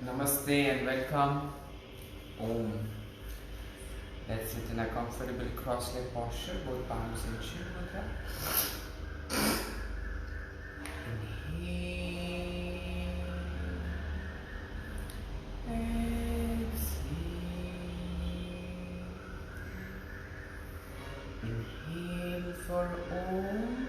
Namaste and welcome. Om. Let's sit in a comfortable cross-leg posture, both palms in Shiv Mudra. Inhale. Exhale. Inhale for Om.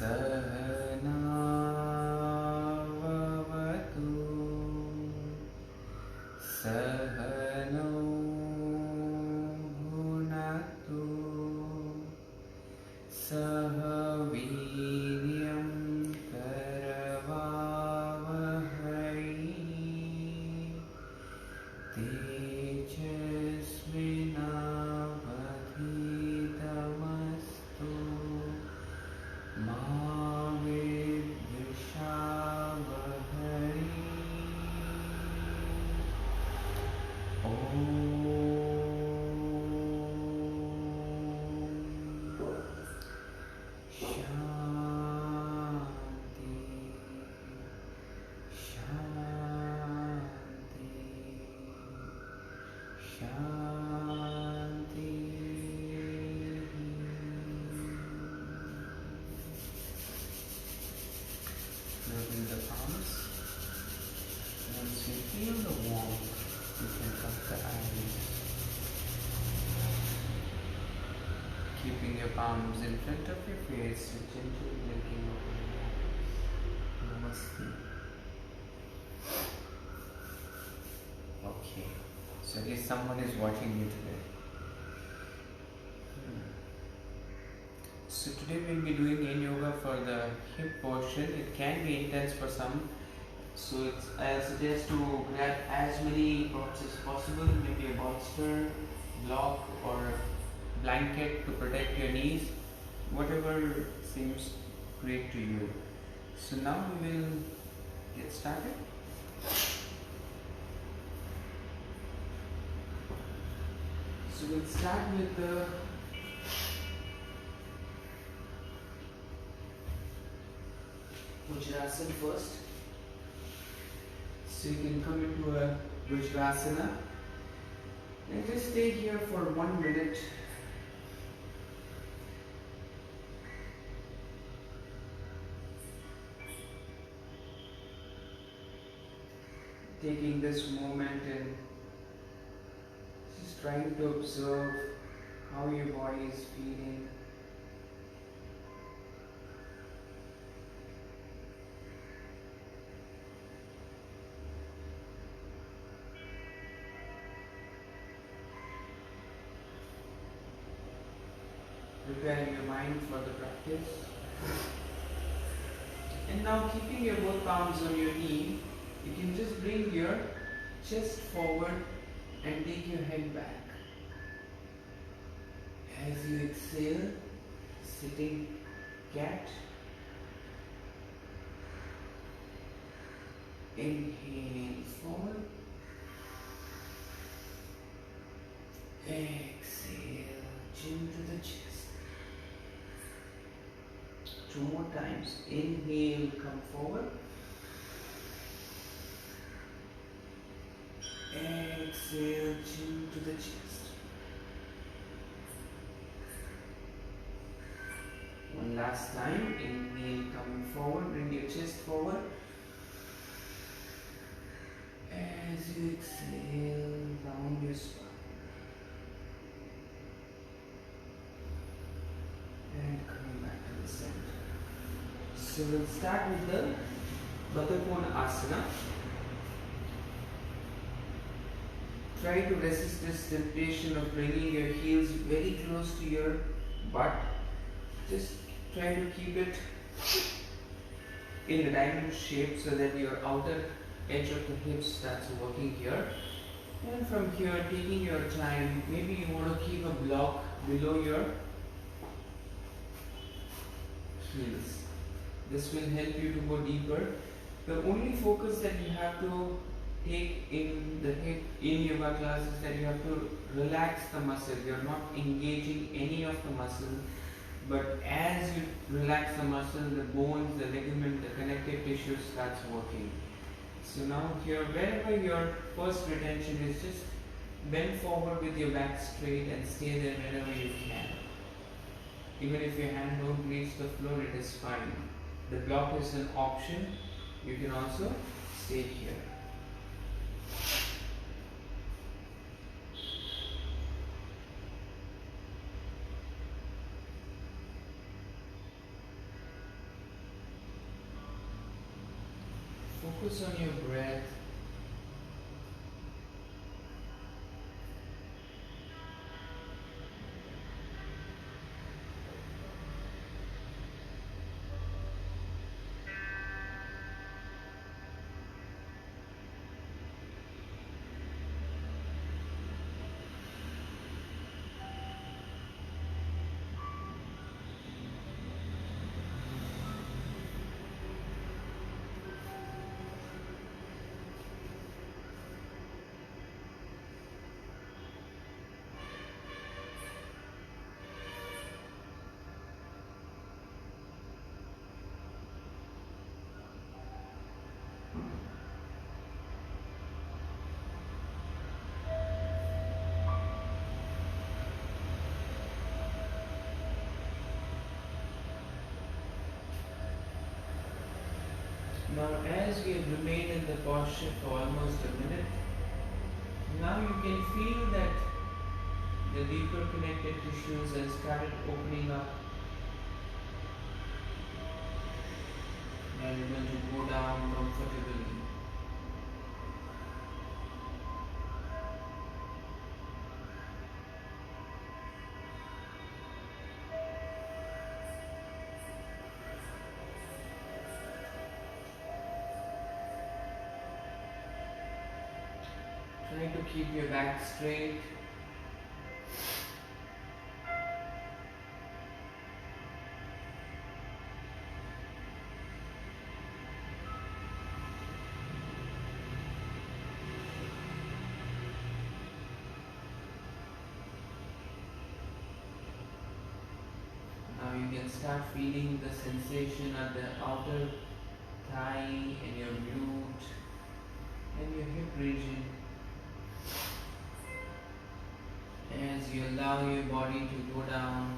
Sahanavavatu Sahano Bhunatu Sahaviryam Karavavahai Tejasvinavadhitamastu Ma Vidvishavahai. Shanti, Shanti, Shanti. Moving the palms. Once you feel the warmth, you can cup the eyelids. Keeping your palms in front of your face, you're gently blinking open your eyes. Namaste. Okay. So I guess someone is watching me today. So today we'll be doing yin yoga for the hip portion. It can be intense for some. So I suggest to grab as many props as possible, maybe a bolster, block or blanket to protect your knees, whatever seems great to you. So now we will get started. So we'll start with the Vajrasana first. So you can come into a Vajrasana and just stay here for 1 minute. Taking this moment and just trying to observe how your body is feeling. Preparing your mind for the practice. And now keeping your both palms on your knee, you can just bring your chest forward and take your head back. As you exhale, sitting cat. Inhale forward. Exhale, chin to the chest. 2 more times. Inhale, come forward. Exhale, chin to the chest. One last time. Inhale, coming forward. Bring your chest forward. As you exhale, round your spine. And coming back to the center. So we'll start with the Baddha Kona Asana. Try to resist this temptation of bringing your heels very close to your butt. Just try to keep it in the diamond shape so that your outer edge of the hips starts working here. And from here, taking your time, maybe you want to keep a block below your heels. This will help you to go deeper. The only focus that you have to take in the hip in yoga class is that you have to relax the muscle. You're not engaging any of the muscle, but as you relax the muscle, the bones, the ligament, the connective tissue starts working. So now here, wherever your first retention is, just bend forward with your back straight and stay there wherever you can. Even if your hand don't reach the floor, it is fine. The block is an option. You can also stay here. Focus on your breath. Now, as we have remained in the posture for almost a minute, now you can feel that the deeper connected tissues have started opening up. Now you're going to go down comfortably. Try to keep your back straight. Now you can start feeling the sensation at the outer thigh and your glute and your hip region. As you allow your body to go down,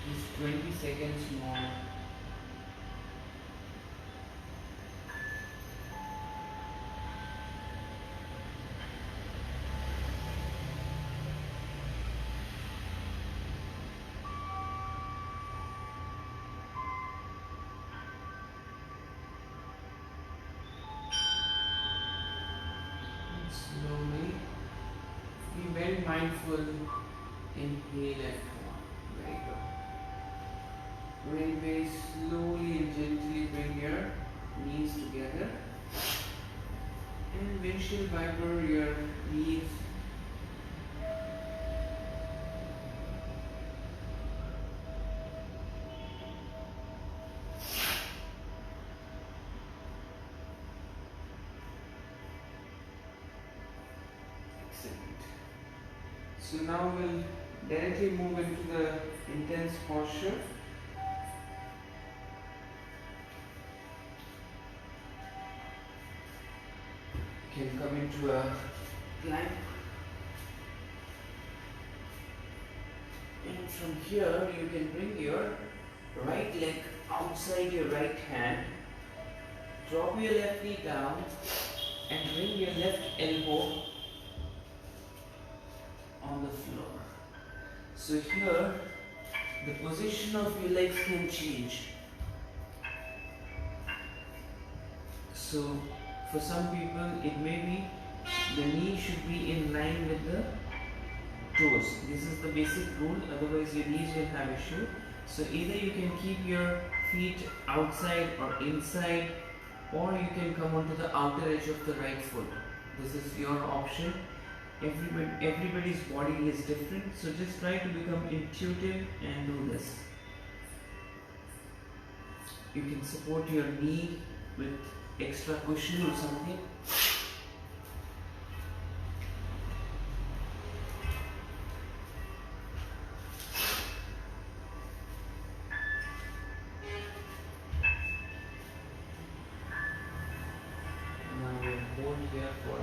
just 20 seconds more. Slowly, be very mindful. Inhale and come on. Very good. Very slowly and gently bring your knees together. And windshield wiper your knees. So now we'll directly move into the intense posture. can come into a plank, and from here you can bring your right leg outside your right hand, drop your left knee down and bring your left elbow on the floor. So here the position of your legs can change. So for some people it may be the knee should be in line with the toes. This is the basic rule, otherwise your knees will have issue. So either you can keep your feet outside or inside, or you can come onto the outer edge of the right foot. This is your option. Everybody's body is different, so just try to become intuitive and do this. You can support your knee with extra cushion or something. Now we'll hold here for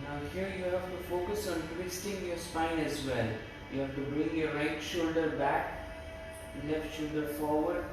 Now here you have to focus on twisting your spine as well. You have to bring your right shoulder back, left shoulder forward.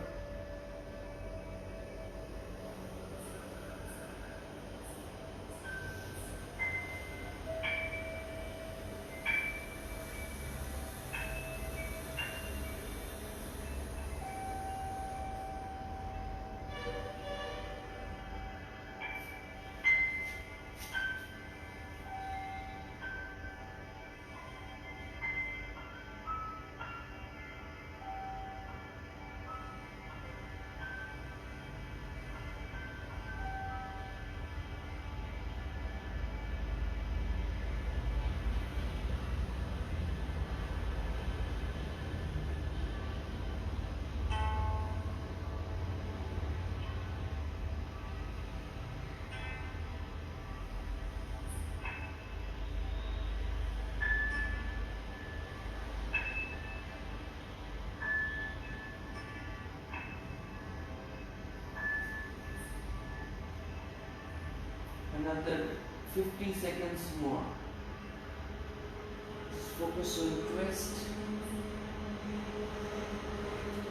Another 50 seconds more. Just focus on twist.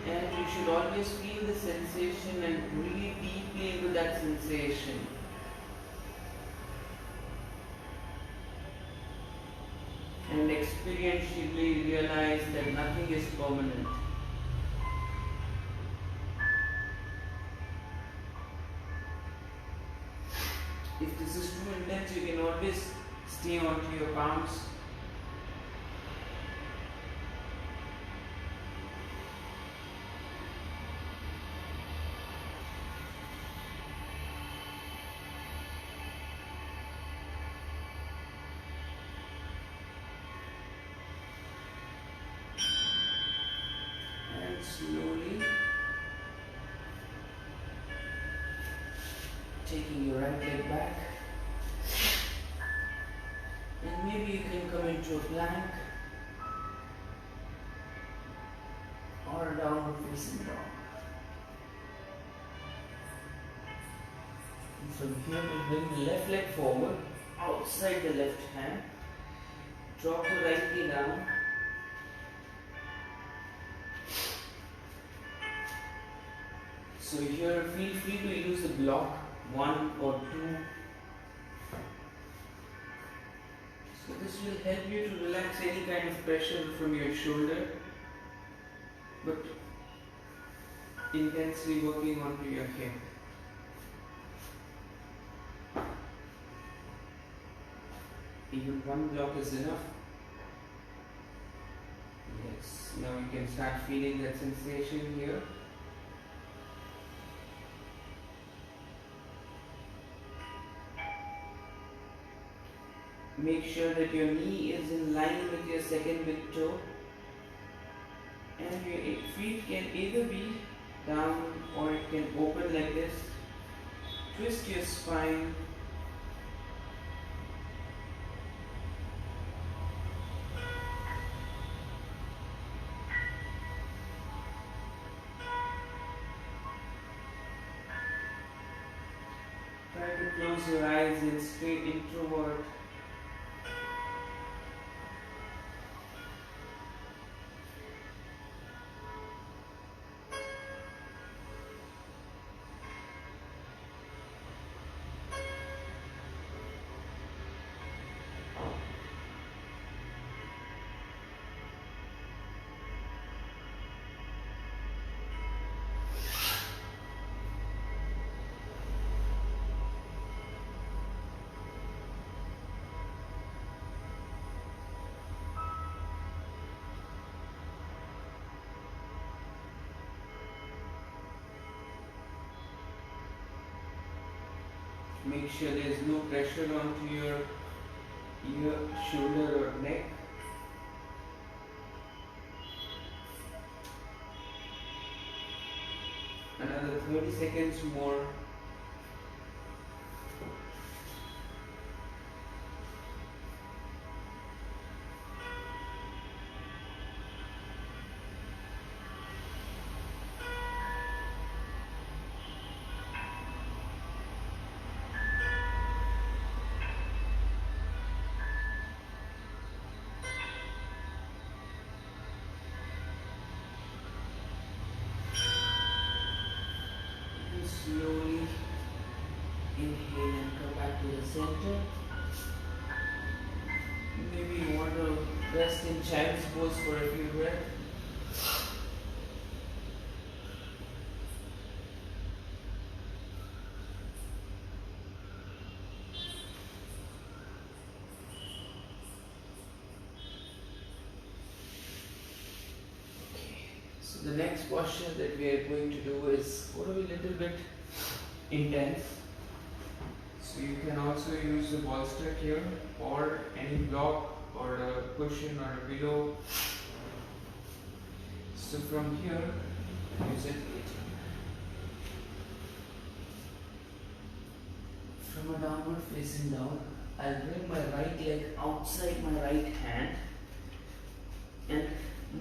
And you should always feel the sensation and breathe deeply into that sensation. And experientially realize that nothing is permanent. If this is too intense, you can always stay onto your palms. And slowly taking your right leg back, and maybe you can come into a plank or a downward facing dog. And from here we bring the left leg forward, outside the left hand, drop the right knee down, so here feel free to use the block 1 or 2. So this will help you to relax any kind of pressure from your shoulder, but intensely working onto your hip. Even one block is enough. Yes, now you can start feeling that sensation here. Make sure that your knee is in line with your second big toe. And your feet can either be down or it can open like this. Twist your spine. Try to close your eyes and stay introvert. Make sure there is no pressure onto your ear, shoulder or neck. Another 30 seconds more. Slowly inhale and come back to the center. Maybe you want to rest in child's pose for a few breaths. So the next posture that we are going to do is going to be a little bit intense. So you can also use the bolster here or any block or a cushion or a pillow. So from here, use it from a downward facing down. I'll bring my right leg outside my right hand and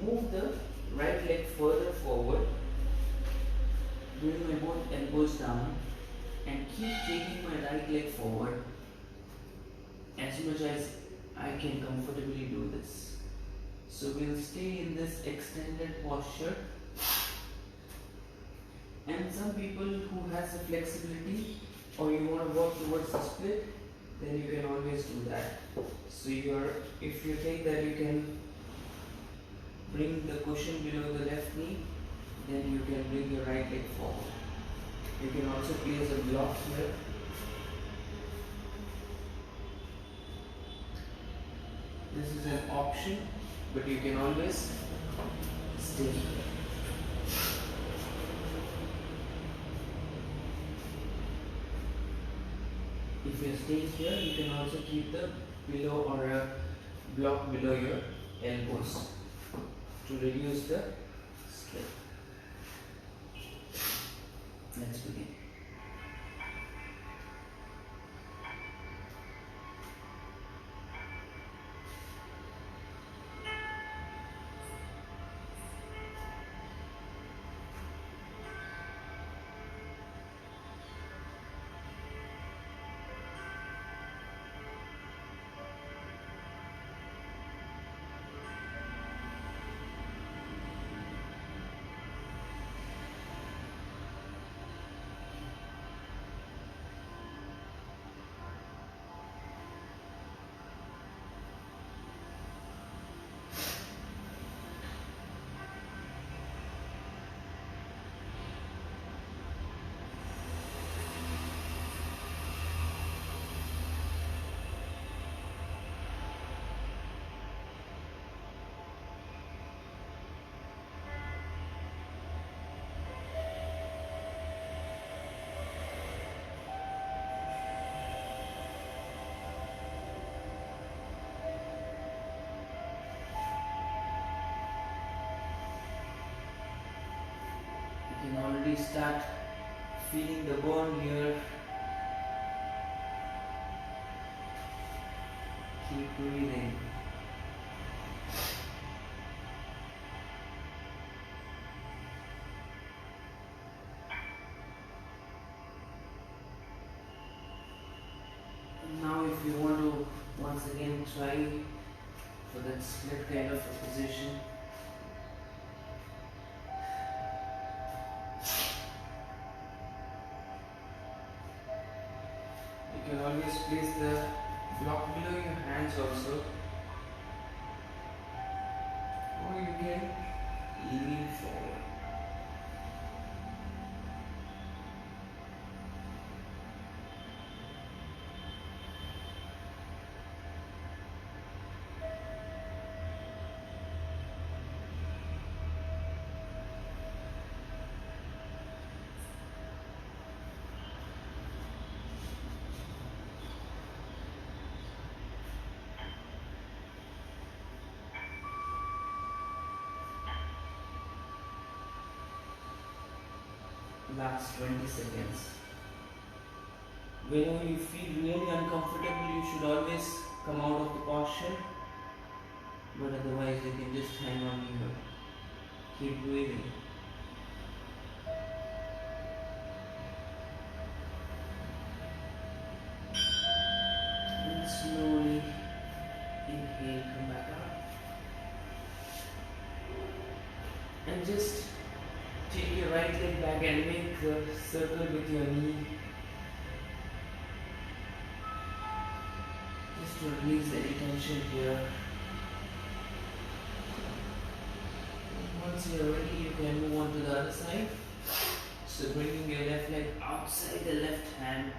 move the right leg further forward. Bring my both elbows down and keep taking my right leg forward as much as I can comfortably do this. So we'll stay in this extended posture. And some people who has the flexibility or you want to work towards the split, then you can always do that. So if you think that you can bring the cushion below the left knee, then you can bring your right leg forward. You can also place a block here. This is an option, but you can always stay here. If you stay here, you can also keep the pillow or a block below your elbows to reduce the slip. Let's begin. can already start feeling the burn here. Keep breathing. Now if you want to once again try for that split kind of a position, you can always place the block below your hands also, or you can lean forward. Last 20 seconds. Whenever you feel really uncomfortable, you should always come out of the posture, but otherwise you can just hang on here. Keep breathing. And slowly inhale, come back up. And just take your right leg back and make a circle with your knee. Just to release any tension here. Once you're ready, you can move on to the other side. So bringing your left leg outside the left hand.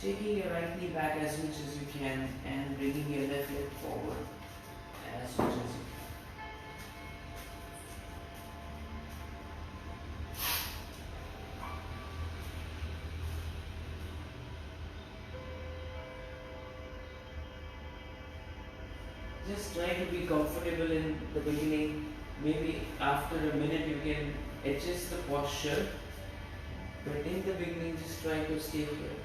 Taking your right knee back as much as you can and bringing your left leg forward as much as you can. Just try to be comfortable in the beginning. Maybe after a minute you can adjust the posture. But in the beginning, just try to stay here.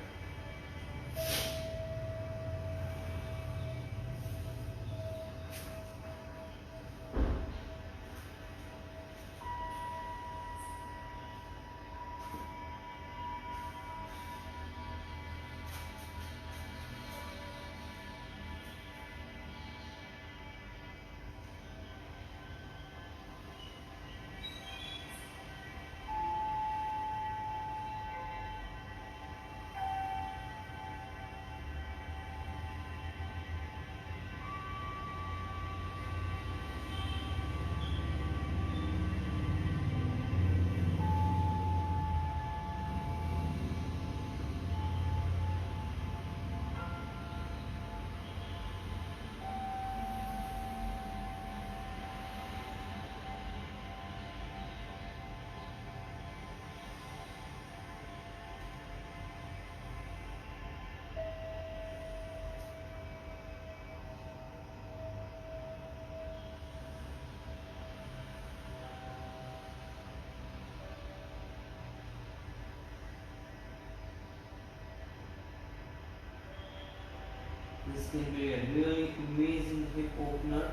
This can be a really amazing hip opener.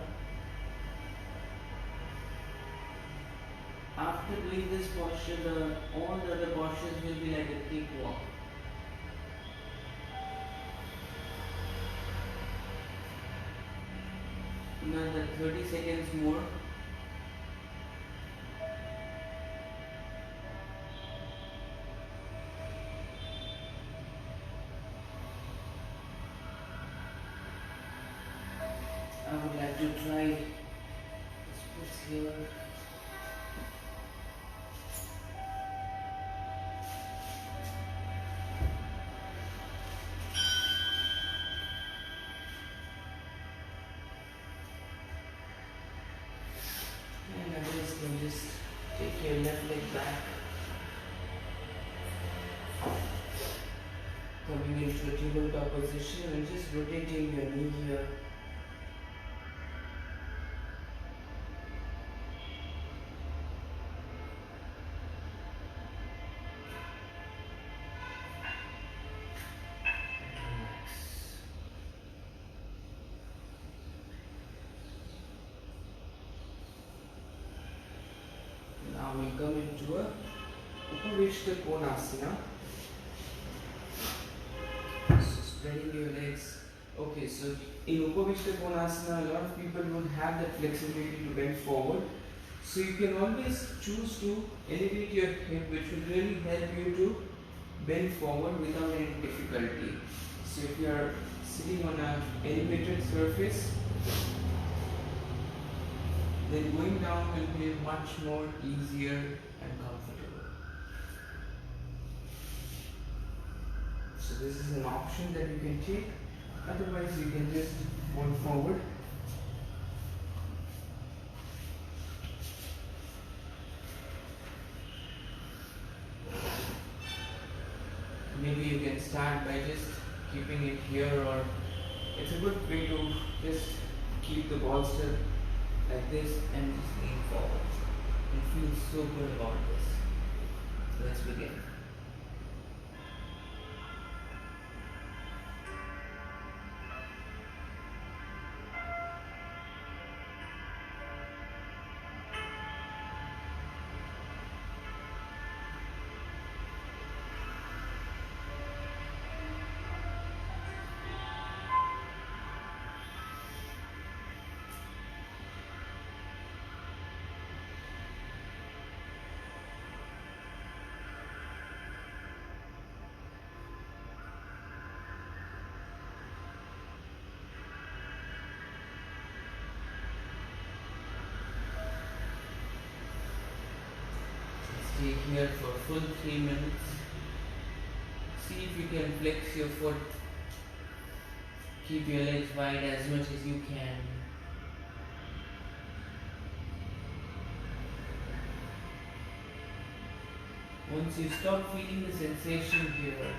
After doing this posture, all the other postures will be like a cakewalk. Another 30 seconds more. I would like to try this here. And others can just take your left leg back, coming into a tabletop position and just rotating your knee here. into a Upavishta Konasana. So spreading your legs. Okay, so in Upavishta Konasana, a lot of people don't have that flexibility to bend forward. So you can always choose to elevate your hip, which will really help you to bend forward without any difficulty. So if you are sitting on an elevated surface, then going down will be much more easier and comfortable. So this is an option that you can take. Otherwise, you can just fold forward. Maybe you can start by just keeping it here, or it's a good way to just keep the bolster like this and just lean forward. It feels so good about this. So let's begin. Stay here for full 3 minutes. See if you can flex your foot. Keep your legs wide as much as you can. Once you stop feeling the sensation here,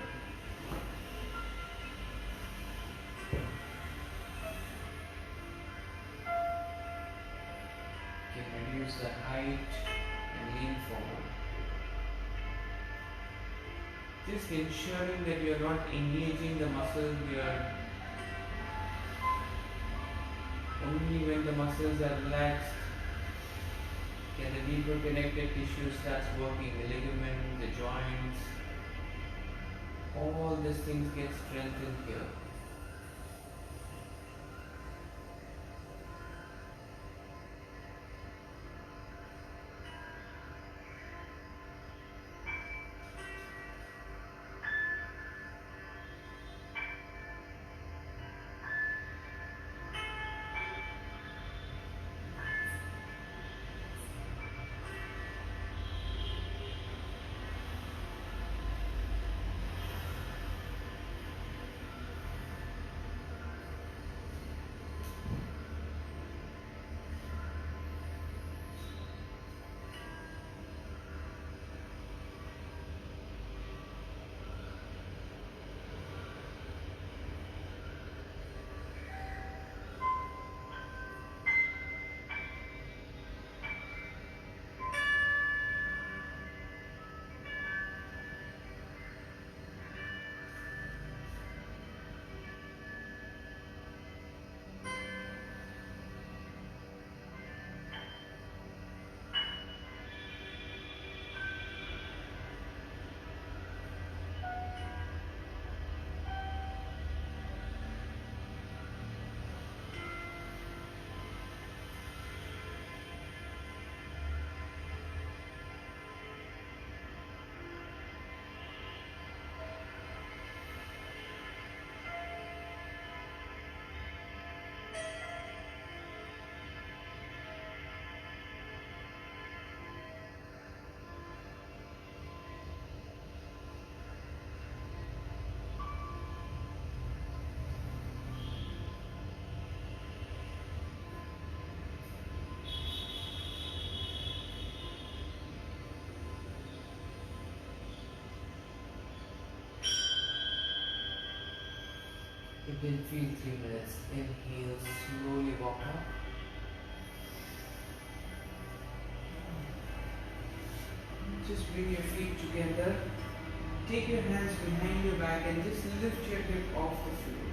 you can reduce the height and lean forward. Just ensuring that you are not engaging the muscles here. Only when the muscles are relaxed can the deeper connected tissue starts working, the ligament, the joints. All these things get strengthened here. You can feel 3 minutes. Inhale, slowly walk up. Just bring your feet together. Take your hands behind your back and just lift your hip off the floor.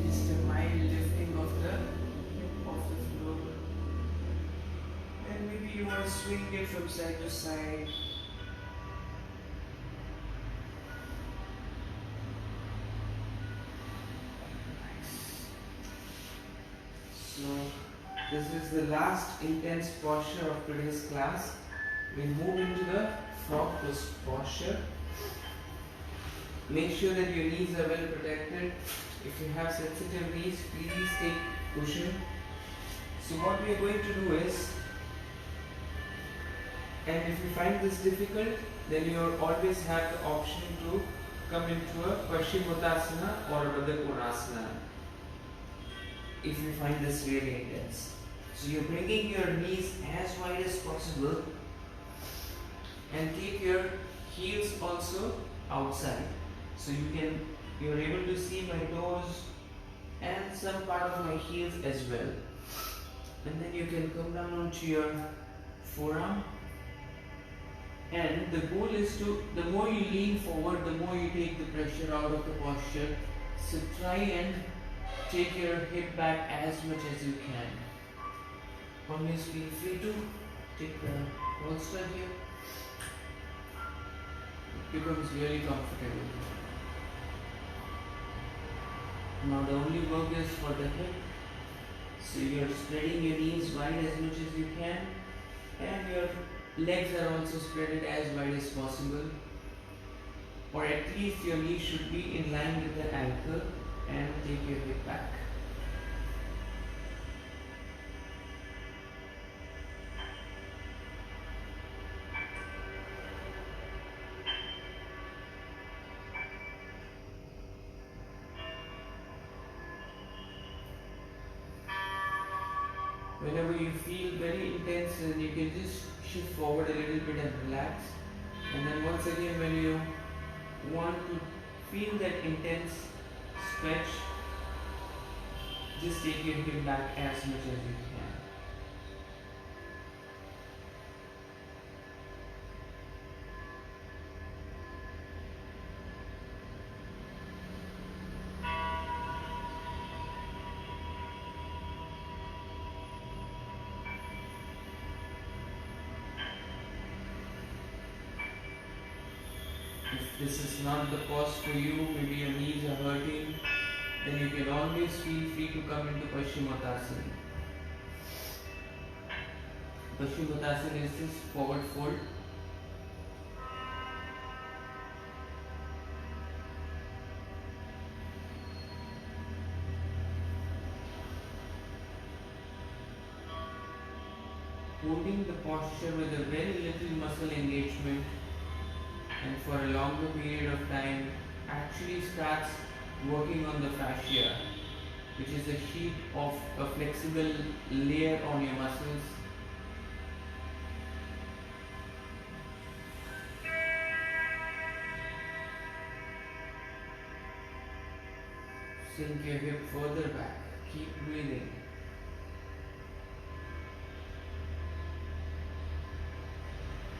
Just a mild lifting of the hip off the floor. you want to swing it from side to side. So this is the last intense posture of today's class. We move into the frog posture. Make sure that your knees are well protected. If you have sensitive knees, please take cushion. So what we are going to do is, and if you find this difficult, then you always have the option to come into a Paschimottanasana or a Baddha Konasana if you find this really intense. So you're bringing your knees as wide as possible and keep your heels also outside. So you're able to see my toes and some part of my heels as well. And then you can come down onto your forearm. And the goal is to, the more you lean forward, the more you take the pressure out of the posture. So try and take your hip back as much as you can. Always feel free to take the bolster here. It becomes really comfortable. Now the only work is for the hip. So you're spreading your knees wide as much as you can, and your legs are also spread as wide as possible, or at least your knees should be in line with the ankle, and take your hip back. Whenever you feel very intense, you can just shift forward a little bit and relax. And then once again, when you want to feel that intense stretch, just take your hip back as much as you can. If this is not the pose for you, maybe your knees are hurting, then you can always feel free to come into Paschimottanasana. Paschimottanasana is this forward fold. Holding the posture with a very little muscle engagement and for a longer period of time actually starts working on the fascia, which is a sheet of a flexible layer on your muscles. Sink your hip further back. Keep breathing.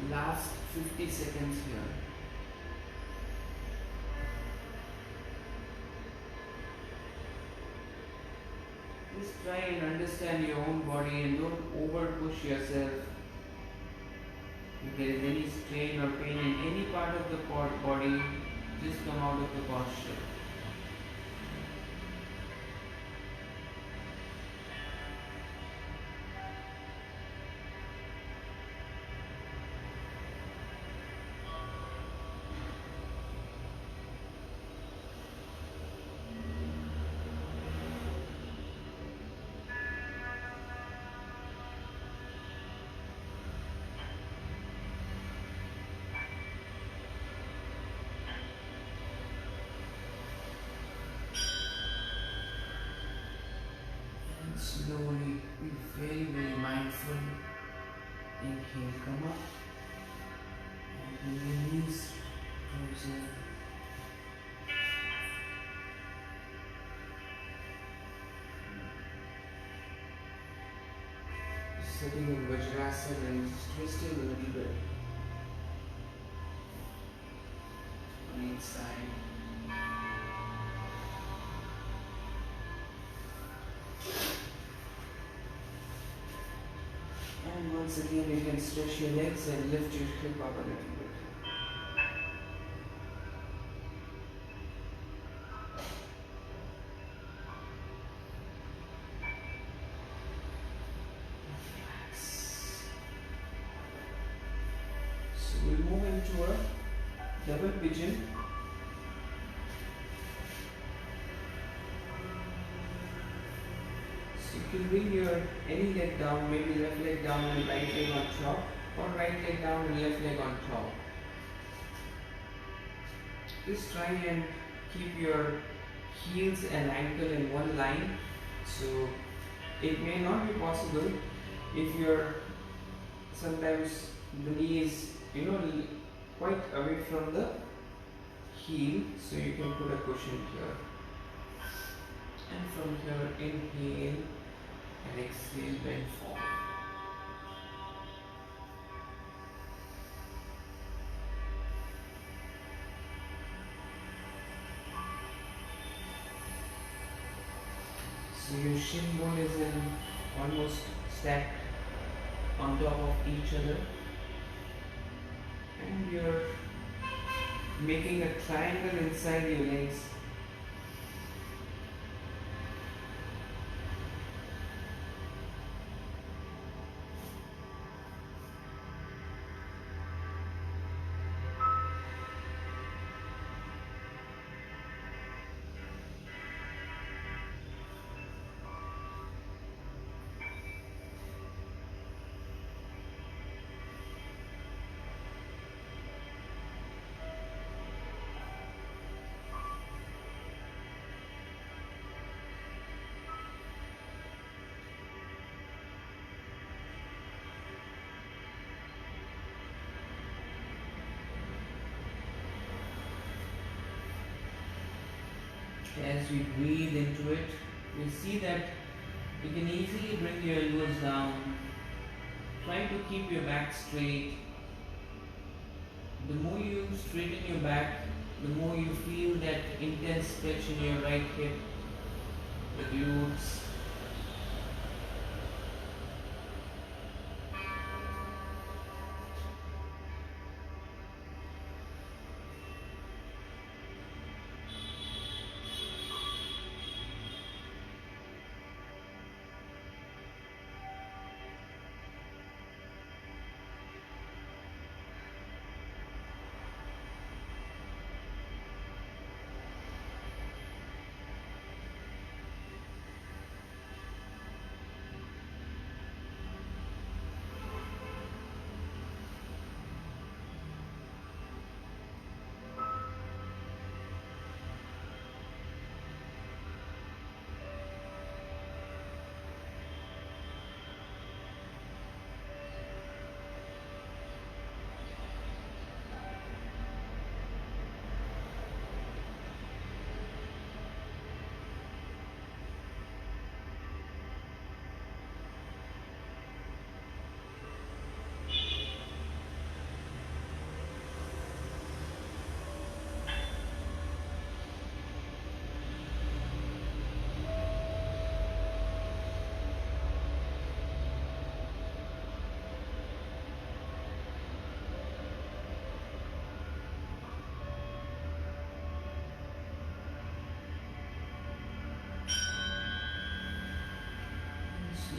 Last 50 seconds here. Just try and understand your own body and don't over push yourself. If there is any strain or pain in any part of the body, just come out of the posture. Slowly, be very, very mindful. Inhale, come up. And bring your knees closer. Sitting in Vajrasana and just twisting a little bit on each side. And once once again you can stretch your legs and lift your hip up a little bit. So we'll move into a double pigeon. So you can bring your any leg down, maybe left leg down and right leg on top, or right leg down and left leg on top. Just try and keep your heels and ankle in one line. So it may not be possible if you're sometimes the knee is quite away from the heel, so you can put a cushion here, and from here inhale and exhale, bend forward. So your shin bone is in almost stacked on top of each other, and you're making a triangle inside your legs. As we breathe into it, we see that you can easily bring your elbows down. Try to keep your back straight. The more you straighten your back, the more you feel that intense stretch in your right hip, the glutes.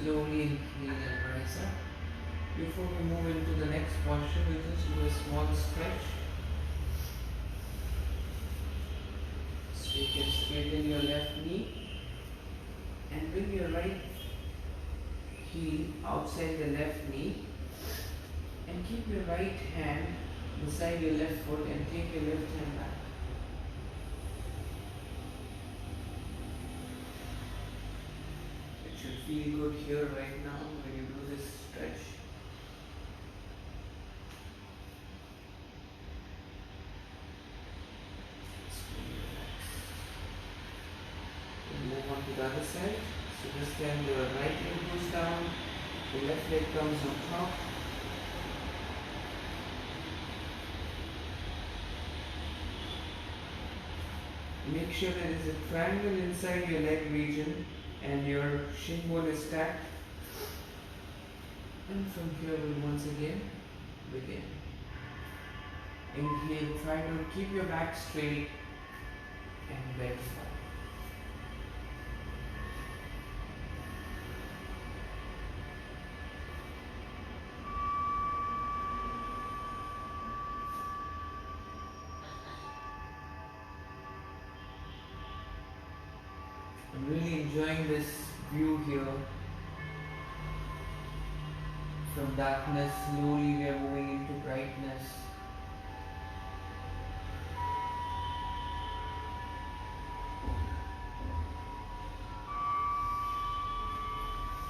Slowly inhale and rise up. Before we move into the next posture, we just do a small stretch. So you can straighten your left knee and bring your right heel outside the left knee, and keep your right hand beside your left foot and take your left hand back. It should feel good here right now when you do this stretch. We'll move on to the other side. So this time the right leg goes down, the left leg comes on top. Make sure there is a triangle inside your leg region and your shin bone is stacked. And from here we'll once again begin. Inhale, try to keep your back straight and bend forward. I'm really enjoying this view here. From darkness, slowly we are moving into brightness.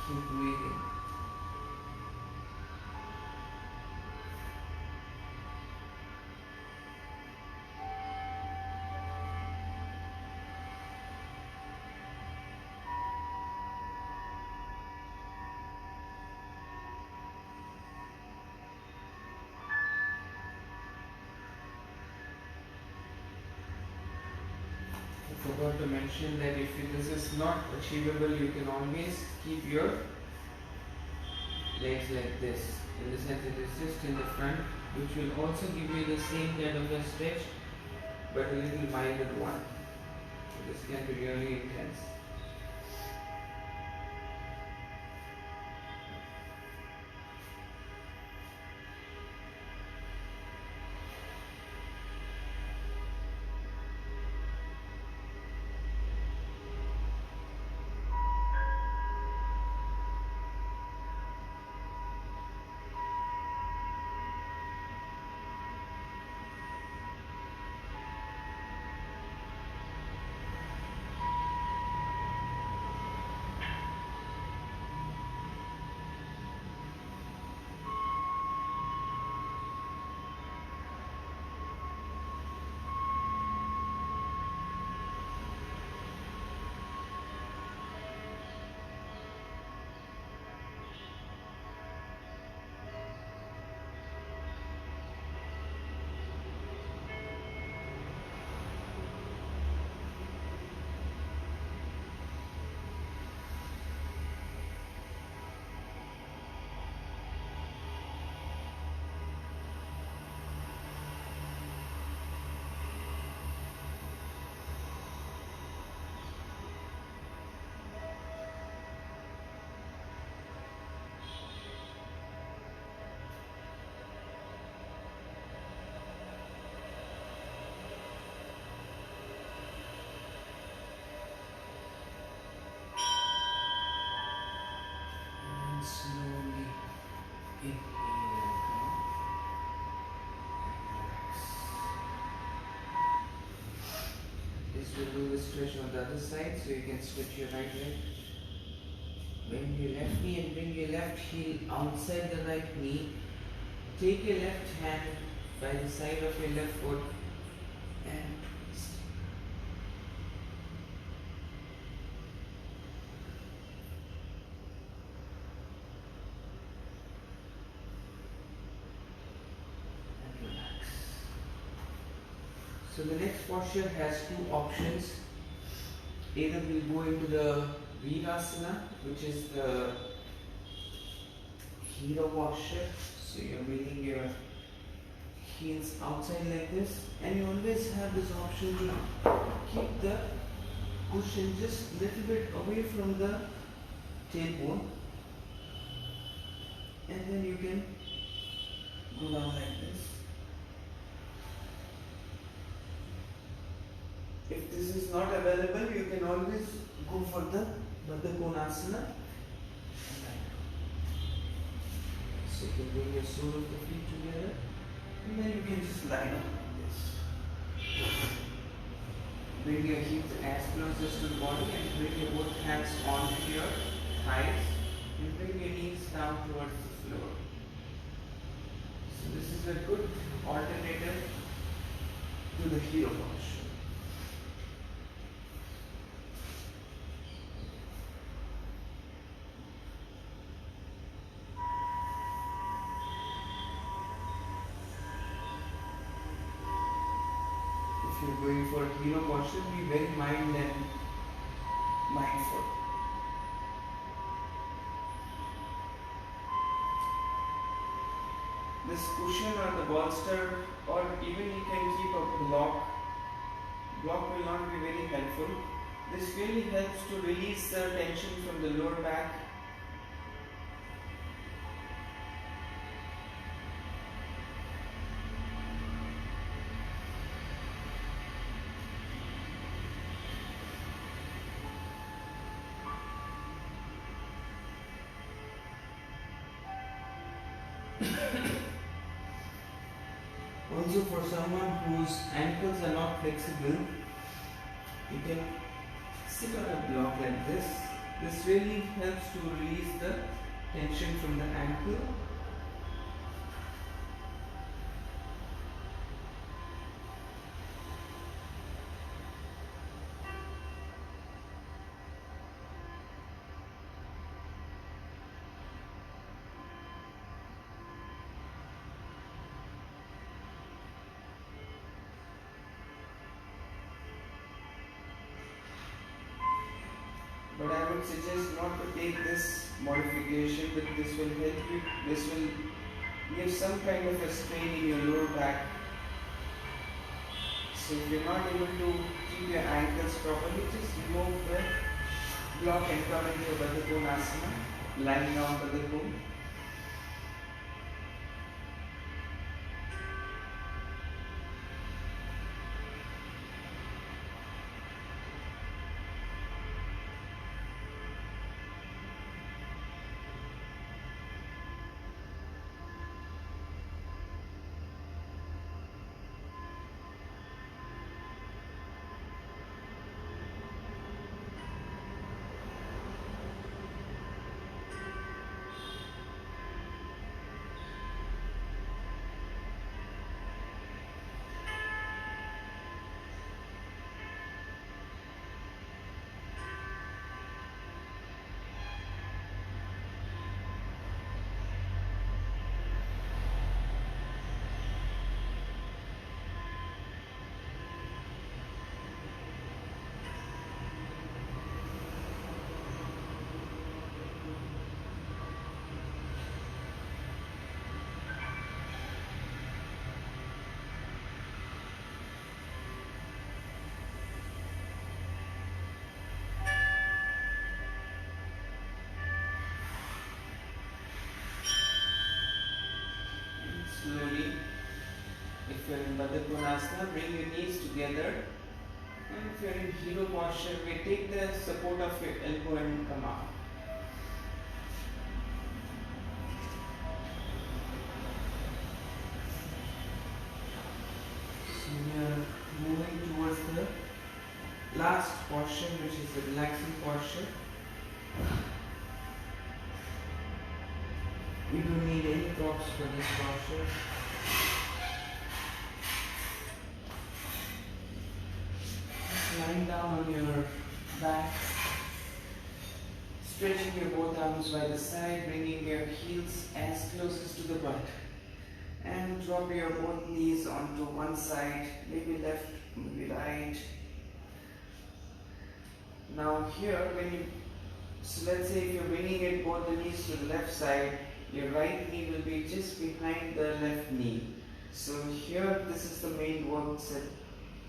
Keep breathing. I forgot to mention that if this is not achievable, you can always keep your legs like this. In the sense it is just in the front, which will also give you the same kind of a stretch, but a little milder one. So this can be really intense. Slowly inhale, relax. This will do the stretch on the other side, so you can stretch your right leg. Bend your left knee and bring your left heel outside the right knee. Take your left hand by the side of your left foot and twist. So the next posture has two options. Either we'll go into the Virasana, which is the hero posture. So you're bringing your heels outside like this, and you always have this option to keep the cushion just a little bit away from the tailbone, and then you can go down like this. If this is not available, you can always go for the Baddha Konasana. So you can bring your sole of the feet together, and then you can just line up like this. Bring your hips as close to the body and bring your both hands onto your thighs and bring your knees down towards the floor. So this is a good alternative to the hero posture. If you're going for a hero posture, be very mild and mindful. bolster, or even you can keep a block. Block will not be very helpful. This really helps to release the tension from the lower back. Also, for someone whose ankles are not flexible, you can sit on a block like this. This really helps to release the tension from the ankle. But I would suggest not to take this modification, but this will help you, this will give some kind of a strain in your lower back. So if you're not able to keep your ankles properly, just remove the block and come into your Baddha Konasana, lying down Baddha Kon. Slowly, if you're in Baddha Konasana, bring your knees together. And if you're in hero posture, we take the support of your elbow and come up. So we are moving towards the last posture, which is the relaxing posture. We don't need any props for this posture. Just lying down on your back, stretching your both arms by the side, bringing your heels as closest to the butt, and drop your both knees onto one side, maybe left, maybe right. Now here, so let's say if you're bringing it both the knees to the left side, your right knee will be just behind the left knee. So here, this is the main work set.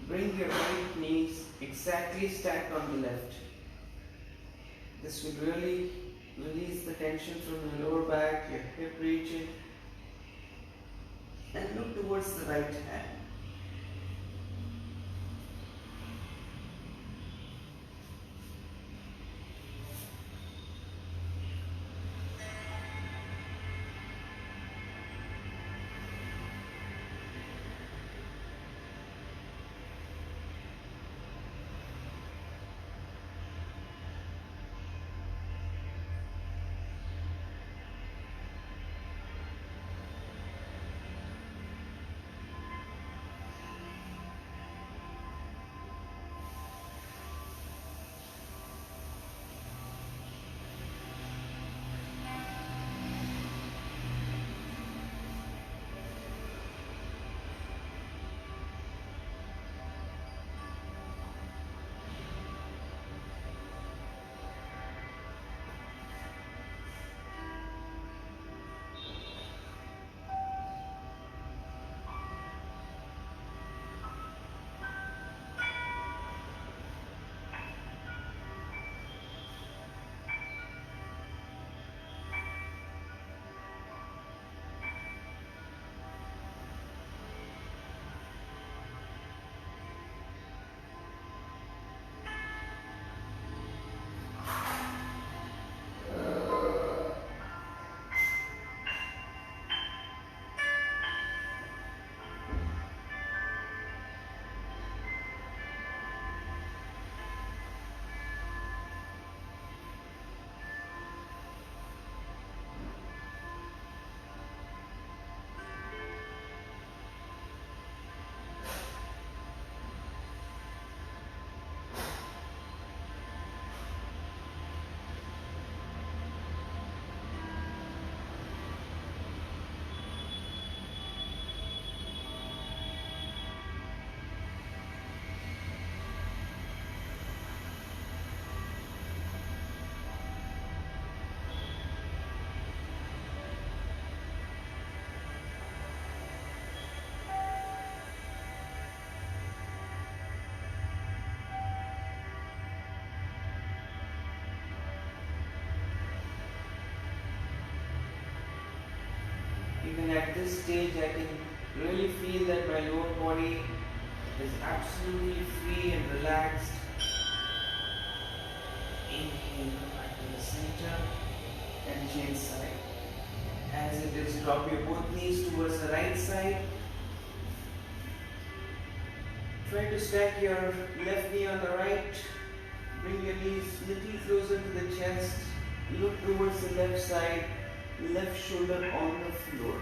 Bring your right knees exactly stacked on the left. This will really release the tension from your lower back, your hip region, and look towards the right hand. Even at this stage, I can really feel that my lower body is absolutely free and relaxed. Inhale, come back to the center and change side. As it is, drop your both knees towards the right side. Try to stack your left knee on the right. Bring your knees little closer to the chest. Look towards the left side, left shoulder on the floor.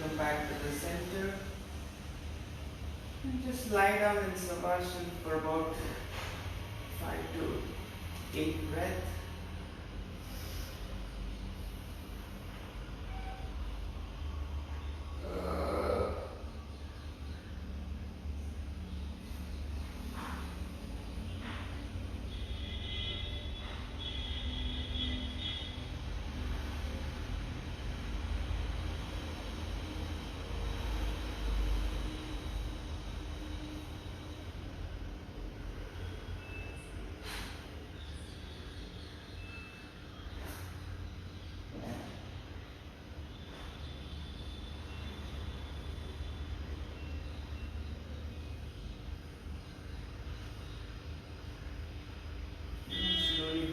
Come back to the center and just lie down in Savasana for about 5 to 8 breaths.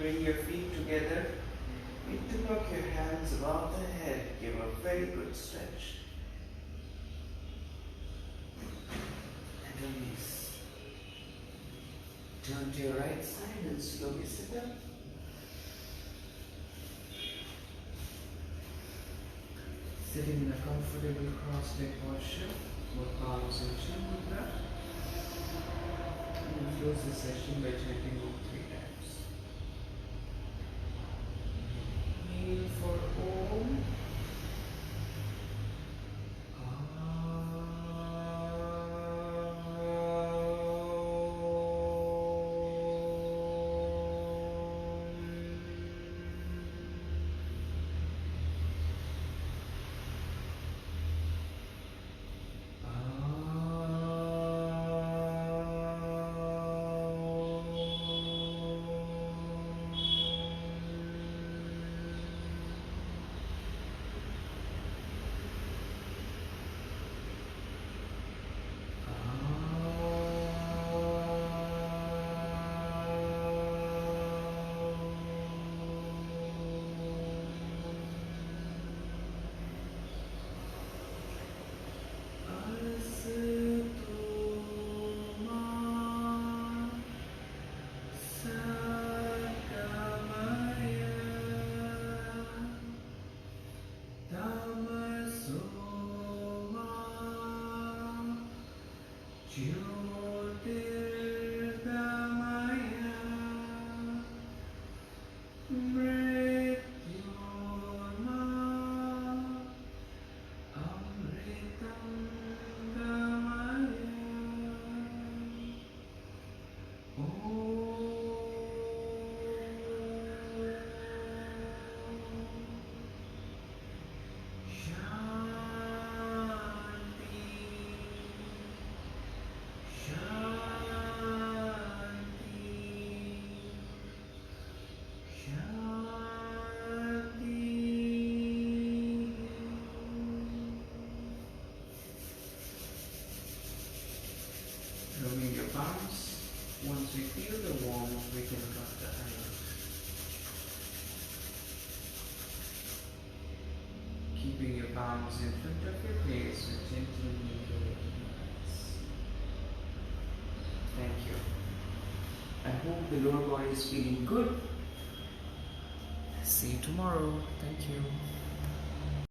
Bring your feet together. Interlock your hands above the head. Give a very good stretch. And release. Turn to your right side and slowly sit up. Sitting in a comfortable cross-leg posture. Both palms in chin mudra. And we'll close the session by chanting Om 3 times. Inhale for Om. Mrityoma Amritam Gamaya. Shanti, Shanti. Rubbing your palms. Once we feel the warmth, we can drop the hands. Keeping your palms in front of your face with gentle movements. Thank you. I hope the lower body is feeling good. See you tomorrow. Thank you.